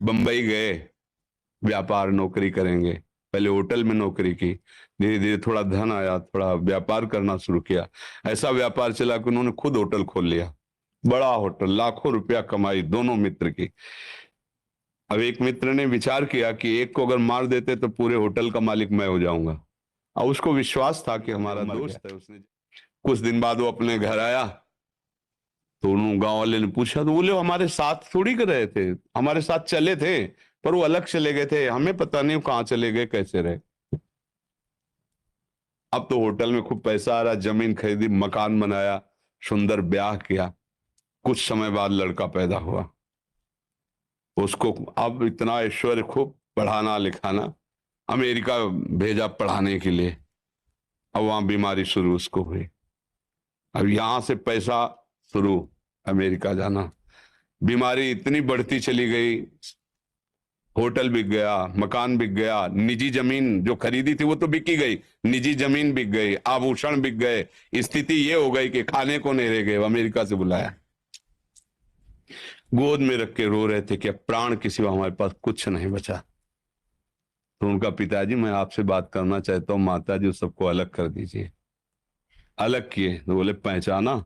बंबई गए, व्यापार नौकरी करेंगे। पहले होटल में नौकरी की, धीरे धीरे थोड़ा धन आया, थोड़ा व्यापार करना शुरू किया। ऐसा व्यापार चला कि उन्होंने खुद होटल खोल लिया, बड़ा होटल, लाखों रुपया कमाई दोनों मित्र की। अब एक मित्र ने विचार किया कि एक को अगर मार देते तो पूरे होटल का मालिक मैं हो जाऊंगा। और उसको विश्वास था कि हमारा दोस्त है। उसने कुछ दिन बाद वो अपने घर आया, तो उन गांव वाले ने पूछा, तो बोले हमारे साथ थोड़ी कर रहे थे, हमारे साथ चले थे, पर वो अलग चले गए थे, हमें पता नहीं कहाँ चले गए, कैसे रहे। अब तो होटल में खूब पैसा आ रहा, जमीन खरीदी, मकान बनाया, सुंदर ब्याह किया। कुछ समय बाद लड़का पैदा हुआ। उसको अब इतना ऐश्वर्य, खूब पढ़ाना लिखाना, अमेरिका भेजा पढ़ाने के लिए। अब वहां बीमारी शुरू उसको हुई। अब यहां से पैसा शुरू, अमेरिका जाना। बीमारी इतनी बढ़ती चली गई, होटल बिक गया, मकान बिक गया, निजी जमीन जो खरीदी थी वो तो बिक ही गई, निजी जमीन बिक गई, आभूषण बिक गए। स्थिति ये हो गई कि खाने को नहीं रह गए। अमेरिका से बुलाया, गोद में रख के रो रहे थे कि अब प्राण के सिवा हमारे पास कुछ नहीं बचा। तो उनका पिताजी, मैं आपसे बात करना चाहता हूँ, माता जी सबको अलग कर दीजिए। अलग किए तो बोले पहचाना,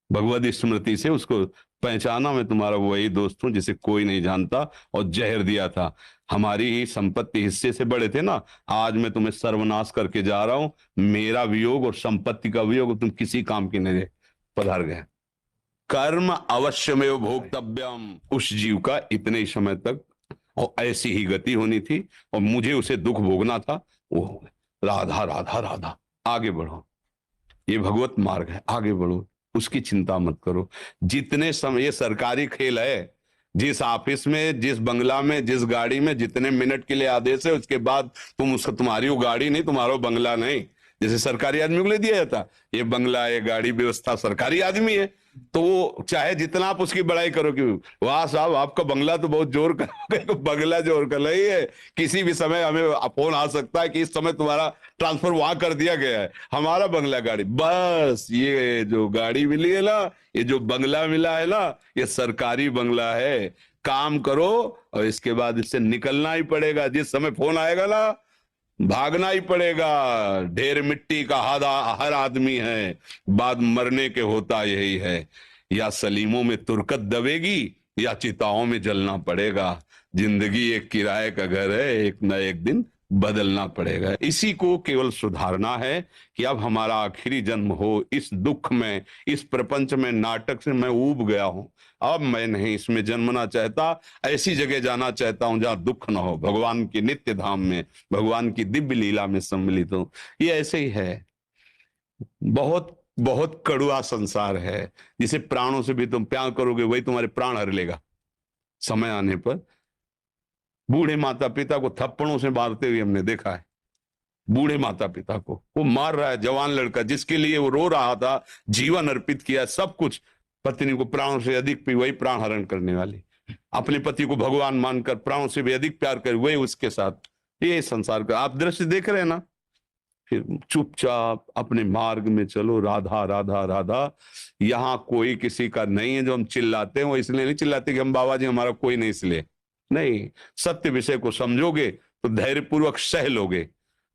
भगवत स्मृति से उसको पहचाना, मैं तुम्हारा वही दोस्त हूं जिसे कोई नहीं जानता, और जहर दिया था। हमारी ही संपत्ति हिस्से से बड़े थे ना, आज मैं तुम्हें सर्वनाश करके जा रहा हूं। मेरा वियोग और संपत्ति का वियोग तुम किसी काम की नहीं। पधार गए। कर्म अवश्यमेव भोक्तव्यम, उस जीव का इतने ही समय तक और ऐसी ही गति होनी थी, और मुझे उसे दुख भोगना था। वो राधा राधा राधा, आगे बढ़ो, ये भगवत मार्ग है, आगे बढ़ो, उसकी चिंता मत करो। जितने समय, ये सरकारी खेल है, जिस ऑफिस में, जिस बंगला में, जिस गाड़ी में जितने मिनट के लिए आदेश है, उसके बाद तुम उसका, तुम्हारी वो गाड़ी नहीं, तुम्हारा वो बंगला नहीं। जैसे सरकारी आदमी को ले दिया जाता, ये बंगला, ये गाड़ी व्यवस्था, सरकारी आदमी है, तो वो चाहे जितना आप उसकी बड़ाई करो कि वाह साहब आपका बंगला तो बहुत जोर कर बंगला जोर कर रही है, किसी भी समय हमें फोन आ सकता है कि इस समय तुम्हारा ट्रांसफर वहां कर दिया गया है, हमारा बंगला गाड़ी। बस ये जो गाड़ी मिली है ना, ये जो बंगला मिला है ना, ये सरकारी बंगला है। काम करो और इसके बाद इससे निकलना ही पड़ेगा। जिस समय फोन आएगा ना, भागना ही पड़ेगा। ढेर मिट्टी का हर आदमी है, बाद मरने के होता यही है। या सलीमों में तुरकत दबेगी, या चिताओं में जलना पड़ेगा। जिंदगी एक किराए का घर है, एक न एक दिन बदलना पड़ेगा। इसी को केवल सुधारना है कि अब हमारा आखिरी जन्म हो। इस दुख में, इस प्रपंच में, नाटक से मैं ऊब गया हूं। अब मैं नहीं इसमें जन्मना चाहता। ऐसी जगह जाना चाहता हूं जहां दुख न हो, भगवान की नित्य धाम में, भगवान की दिव्य लीला में सम्मिलित हो। ये ऐसे ही है, बहुत बहुत कड़ुआ संसार है। जिसे प्राणों से भी तुम प्यार करोगे, वही तुम्हारे प्राण हर लेगा समय आने पर। बूढ़े माता पिता को थप्पड़ों से मारते हुए हमने देखा है। बूढ़े माता पिता को वो मार रहा है, जवान लड़का जिसके लिए वो रो रहा था, जीवन अर्पित किया, सब कुछ, पत्नी को प्राणों से अधिक वही प्राण हरण करने वाली, अपने पति को भगवान मानकर प्राणों से भी अधिक प्यार कर वही उसके साथ। ये संसार का आप दृश्य देख रहे हैं ना। फिर चुपचाप अपने मार्ग में चलो, राधा राधा राधा। यहाँ कोई किसी का नहीं है। जो हम चिल्लाते हैं वो इसलिए नहीं चिल्लाते कि हम बाबा जी हमारा कोई नहीं, इसलिए नहीं। सत्य विषय को समझोगे तो धैर्यपूर्वक सह लोगे,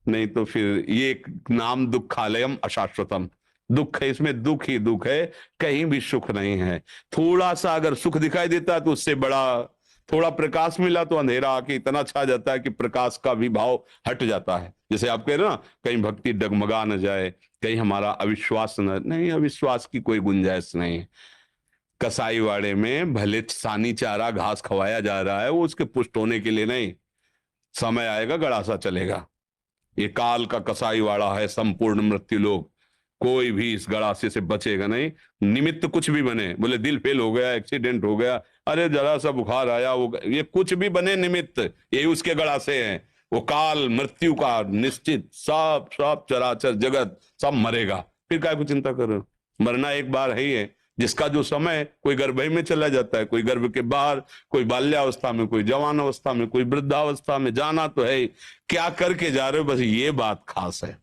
नहीं तो फिर ये एक नाम दुखालयम अशाश्वतम, दुख है, इसमें दुख ही दुख है, कहीं भी सुख नहीं है। थोड़ा सा अगर सुख दिखाई देता है तो उससे बड़ा, थोड़ा प्रकाश मिला तो अंधेरा आके इतना छा जाता है कि प्रकाश का भी भाव हट जाता है। जैसे आप कह रहे हो ना, कहीं भक्ति डगमगा न जाए, कहीं हमारा अविश्वास न, नहीं, अविश्वास की कोई गुंजाइश नहीं है। कसाई वाड़े में भले सानी चारा घास खवाया जा रहा है, वो उसके पुष्ट होने के लिए नहीं। समय आएगा, गड़ासा चलेगा। ये काल का कसाई वाड़ा है, संपूर्ण मृत्यु लोग। कोई भी इस गड़ासे से बचेगा नहीं। निमित्त कुछ भी बने, बोले दिल फेल हो गया, एक्सीडेंट हो गया, अरे जरा सा बुखार आया, वो ये कुछ भी बने निमित्त, यही उसके गड़ासे हैं। वो काल मृत्यु का निश्चित, सब सब चराचर जगत सब मरेगा। फिर काय को चिंता करो, मरना एक बार है ही है। जिसका जो समय, कोई गर्भ में चला जाता है, कोई गर्भ के बाहर, कोई बाल्यावस्था में, कोई जवान अवस्था में, कोई वृद्धावस्था में, जाना तो है। क्या करके जा रहे हो, बस ये बात खास है।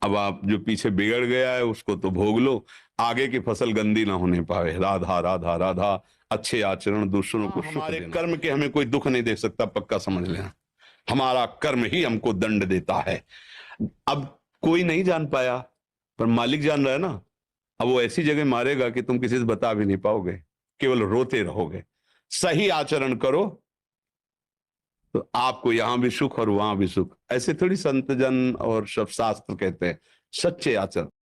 अब आप जो पीछे बिगड़ गया है उसको तो भोग लो, आगे की फसल गंदी ना होने पावे। राधा राधा राधा, अच्छे आचरण दूसरों को सुख हमारे देना। कर्म के हमें कोई दुख नहीं दे सकता, पक्का समझ लेना। हमारा कर्म ही हमको दंड देता है। अब कोई नहीं जान पाया, पर मालिक जान रहा है ना। अब वो ऐसी जगह मारेगा कि तुम किसी से बता भी नहीं पाओगे, केवल रोते रहोगे। सही आचरण करो तो आपको यहां भी सुख और वहां भी सुख। ऐसे थोड़ी संत जन और सब शास्त्र कहते हैं, सच्चे आचरण।